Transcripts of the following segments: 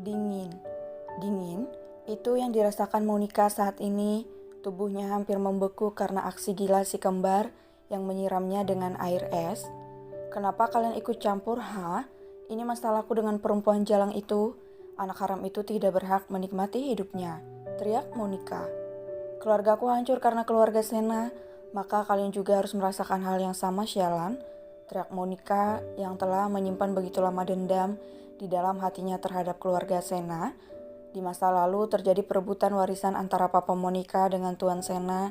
Dingin. Dingin, itu yang dirasakan Monica saat ini. Tubuhnya hampir membeku karena aksi gila si kembar yang menyiramnya dengan air es. Kenapa kalian ikut campur, ha? Ini masalahku dengan perempuan jalang itu. Anak haram itu tidak berhak menikmati hidupnya, teriak Monica. Keluargaku hancur karena keluarga Sena, maka kalian juga harus merasakan hal yang sama, sialan, teriak Monica yang telah menyimpan begitu lama dendam di dalam hatinya terhadap keluarga Sena. Di masa lalu terjadi perebutan warisan antara Papa Monica dengan Tuan Sena.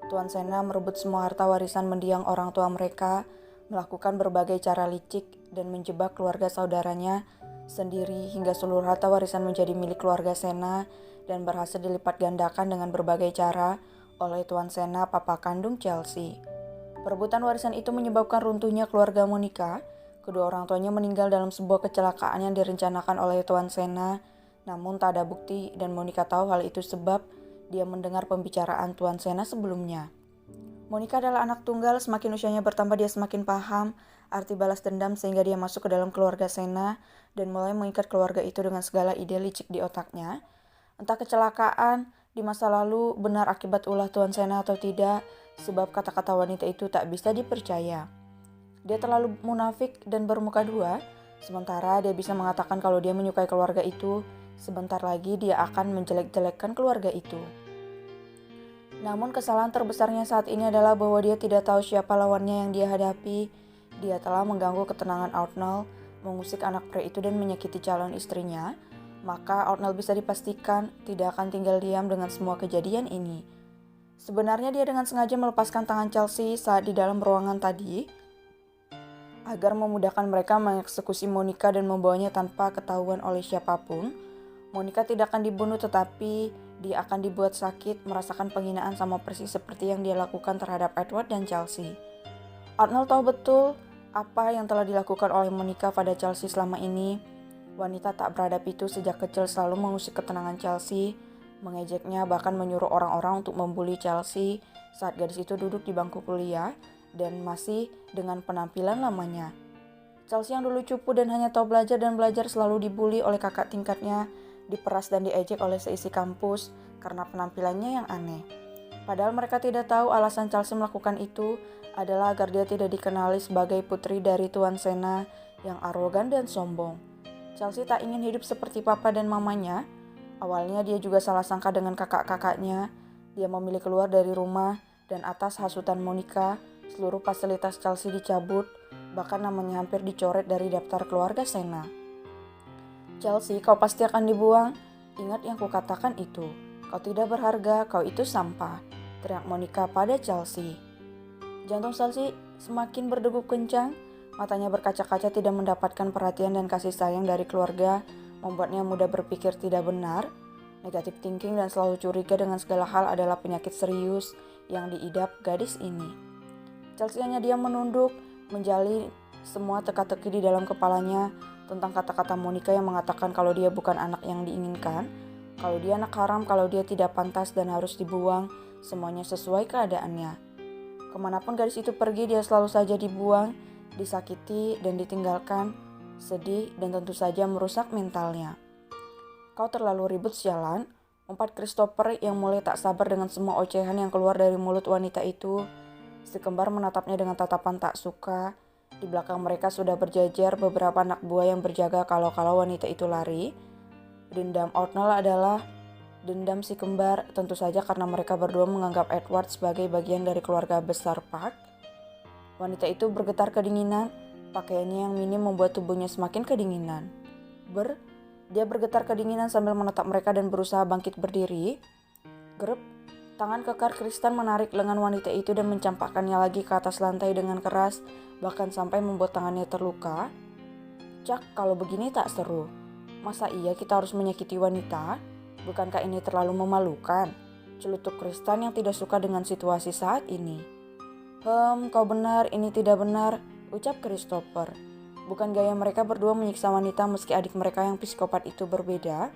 Tuan Sena merebut semua harta warisan mendiang orang tua mereka, melakukan berbagai cara licik dan menjebak keluarga saudaranya sendiri hingga seluruh harta warisan menjadi milik keluarga Sena dan berhasil dilipat gandakan dengan berbagai cara oleh Tuan Sena, papa kandung Chelsea. Perebutan warisan itu menyebabkan runtuhnya keluarga Monica. Kedua orang tuanya meninggal dalam sebuah kecelakaan yang direncanakan oleh Tuan Sena, namun tak ada bukti dan Monica tahu hal itu sebab dia mendengar pembicaraan Tuan Sena sebelumnya. Monica adalah anak tunggal, semakin usianya bertambah dia semakin paham arti balas dendam sehingga dia masuk ke dalam keluarga Sena dan mulai mengikat keluarga itu dengan segala ide licik di otaknya. Entah kecelakaan di masa lalu benar akibat ulah Tuan Sena atau tidak, sebab kata-kata wanita itu tak bisa dipercaya. Dia terlalu munafik dan bermuka dua, sementara dia bisa mengatakan kalau dia menyukai keluarga itu, sebentar lagi dia akan menjelek-jelekkan keluarga itu. Namun kesalahan terbesarnya saat ini adalah bahwa dia tidak tahu siapa lawannya yang dia hadapi. Dia telah mengganggu ketenangan Arnold, mengusik anak pria itu dan menyakiti calon istrinya. Maka Arnold bisa dipastikan tidak akan tinggal diam dengan semua kejadian ini. Sebenarnya dia dengan sengaja melepaskan tangan Chelsea saat di dalam ruangan tadi, agar memudahkan mereka mengeksekusi Monica dan membawanya tanpa ketahuan oleh siapapun. Monica tidak akan dibunuh tetapi dia akan dibuat sakit, merasakan penghinaan sama persis seperti yang dia lakukan terhadap Edward dan Chelsea. Arnold tahu betul apa yang telah dilakukan oleh Monica pada Chelsea selama ini. Wanita tak beradab itu sejak kecil selalu mengusik ketenangan Chelsea, mengejeknya bahkan menyuruh orang-orang untuk membuli Chelsea saat gadis itu duduk di bangku kuliah dan masih dengan penampilan lamanya. Chelsea yang dulu cupu dan hanya tahu belajar dan belajar selalu dibuli oleh kakak tingkatnya, diperas dan diejek oleh seisi kampus karena penampilannya yang aneh. Padahal mereka tidak tahu alasan Chelsea melakukan itu adalah agar dia tidak dikenali sebagai putri dari Tuan Sena yang arogan dan sombong. Chelsea tak ingin hidup seperti papa dan mamanya. Awalnya dia juga salah sangka dengan kakak-kakaknya. Dia memilih keluar dari rumah dan atas hasutan Monica, seluruh fasilitas Chelsea dicabut, bahkan namanya hampir dicoret dari daftar keluarga Sena. Chelsea, kau pasti akan dibuang. Ingat yang kukatakan itu. Kau tidak berharga, kau itu sampah, teriak Monica pada Chelsea. Jantung Chelsea semakin berdegup kencang. Matanya berkaca-kaca tidak mendapatkan perhatian dan kasih sayang dari keluarga, membuatnya mudah berpikir tidak benar. Negative thinking dan selalu curiga dengan segala hal adalah penyakit serius yang diidap gadis ini. Chelsea hanya diam menunduk, menjali semua teka-teki di dalam kepalanya tentang kata-kata Monica yang mengatakan kalau dia bukan anak yang diinginkan, kalau dia anak haram, kalau dia tidak pantas dan harus dibuang, semuanya sesuai keadaannya. Kemanapun gadis itu pergi, dia selalu saja dibuang, disakiti dan ditinggalkan, sedih dan tentu saja merusak mentalnya. Kau terlalu ribut, sialan, umpat Christopher yang mulai tak sabar dengan semua ocehan yang keluar dari mulut wanita itu. Si kembar menatapnya dengan tatapan tak suka. Di belakang mereka sudah berjajar beberapa anak buah yang berjaga kalau-kalau wanita itu lari. Dendam Arnold adalah dendam si kembar, tentu saja karena mereka berdua menganggap Edward sebagai bagian dari keluarga besar Park. Wanita itu bergetar kedinginan, pakaiannya yang minim membuat tubuhnya semakin kedinginan. Dia bergetar kedinginan sambil menatap mereka dan berusaha bangkit berdiri. Gerep. Tangan kekar Kristen menarik lengan wanita itu dan mencampakkannya lagi ke atas lantai dengan keras, bahkan sampai membuat tangannya terluka. Cak, kalau begini tak seru. Masa iya kita harus menyakiti wanita? Bukankah ini terlalu memalukan? Celutuk Kristen yang tidak suka dengan situasi saat ini. Kau benar, ini tidak benar, ucap Christopher. Bukan gaya mereka berdua menyiksa wanita meski adik mereka yang psikopat itu berbeda?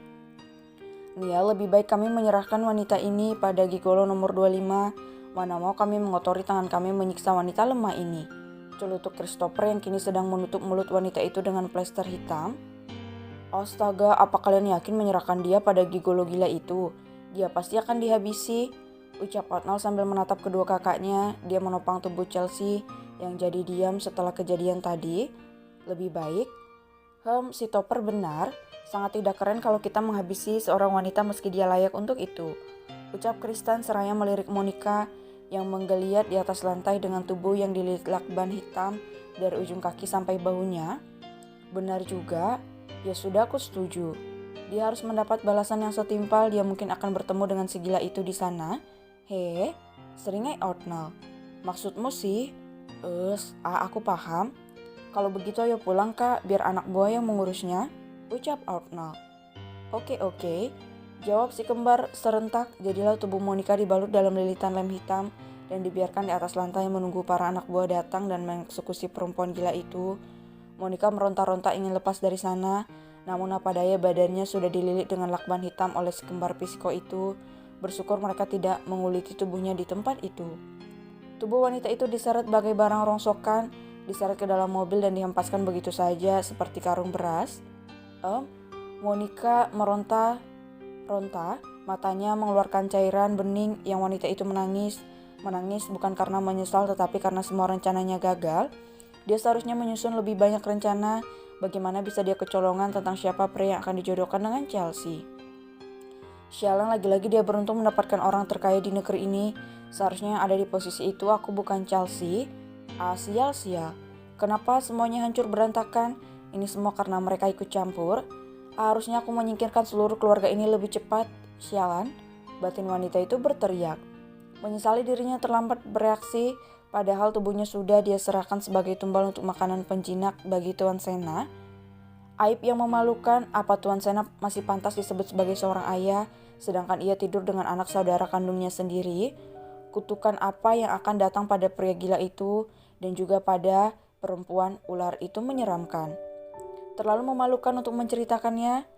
Nia, lebih baik kami menyerahkan wanita ini pada gigolo nomor 25. Mana mau kami mengotori tangan kami menyiksa wanita lemah ini. Celutuk Christopher yang kini sedang menutup mulut wanita itu dengan plester hitam. Astaga, apa kalian yakin menyerahkan dia pada gigolo gila itu? Dia pasti akan dihabisi, ucap Arnold sambil menatap kedua kakaknya. Dia menopang tubuh Chelsea yang jadi diam setelah kejadian tadi. Lebih baik? Si Topper benar. Sangat tidak keren kalau kita menghabisi seorang wanita meski dia layak untuk itu, ucap Kristen seraya melirik Monica yang menggeliat di atas lantai dengan tubuh yang dililit lakban hitam dari ujung kaki sampai bahunya. Benar juga, ya sudah aku setuju. Dia harus mendapat balasan yang setimpal, dia mungkin akan bertemu dengan si gila itu di sana. Seringai Arnold. Maksudmu sih? Aku paham. Kalau begitu ayo pulang kak, biar anak buah yang mengurusnya, ucap Arnold. Oke. Jawab si kembar serentak. Jadilah tubuh Monica dibalut dalam lilitan lem hitam dan dibiarkan di atas lantai menunggu para anak buah datang dan mengeksekusi perempuan gila itu. Monica meronta-ronta ingin lepas dari sana, namun apa daya badannya sudah dililit dengan lakban hitam oleh si kembar psiko itu. Bersyukur mereka tidak menguliti tubuhnya di tempat itu. Tubuh wanita itu diseret bagai barang rongsokan, diseret ke dalam mobil dan dihempaskan begitu saja seperti karung beras. Monica meronta, matanya mengeluarkan cairan bening yang wanita itu menangis. Menangis bukan karena menyesal tetapi karena semua rencananya gagal. Dia seharusnya menyusun lebih banyak rencana. Bagaimana bisa dia kecolongan tentang siapa pria yang akan dijodohkan dengan Chelsea. Sialan, lagi-lagi dia beruntung mendapatkan orang terkaya di negeri ini. Seharusnya yang ada di posisi itu aku bukan Chelsea. Sial. Kenapa semuanya hancur berantakan? Ini semua karena mereka ikut campur. Harusnya aku menyingkirkan seluruh keluarga ini lebih cepat. Sialan, batin wanita itu berteriak. Menyesali dirinya terlambat bereaksi, padahal tubuhnya sudah dia serahkan sebagai tumbal untuk makanan penjinak bagi Tuan Sena. Aib yang memalukan, apa Tuan Sena masih pantas disebut sebagai seorang ayah, sedangkan ia tidur dengan anak saudara kandungnya sendiri. Kutukan apa yang akan datang pada pria gila itu dan juga pada perempuan ular itu menyeramkan. Terlalu memalukan untuk menceritakannya,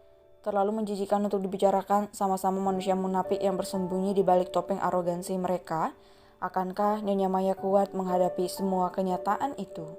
terlalu menjijikan untuk dibicarakan, sama-sama manusia munafik yang bersembunyi di balik topeng arogansi mereka. Akankah Nyonya Maya kuat menghadapi semua kenyataan itu?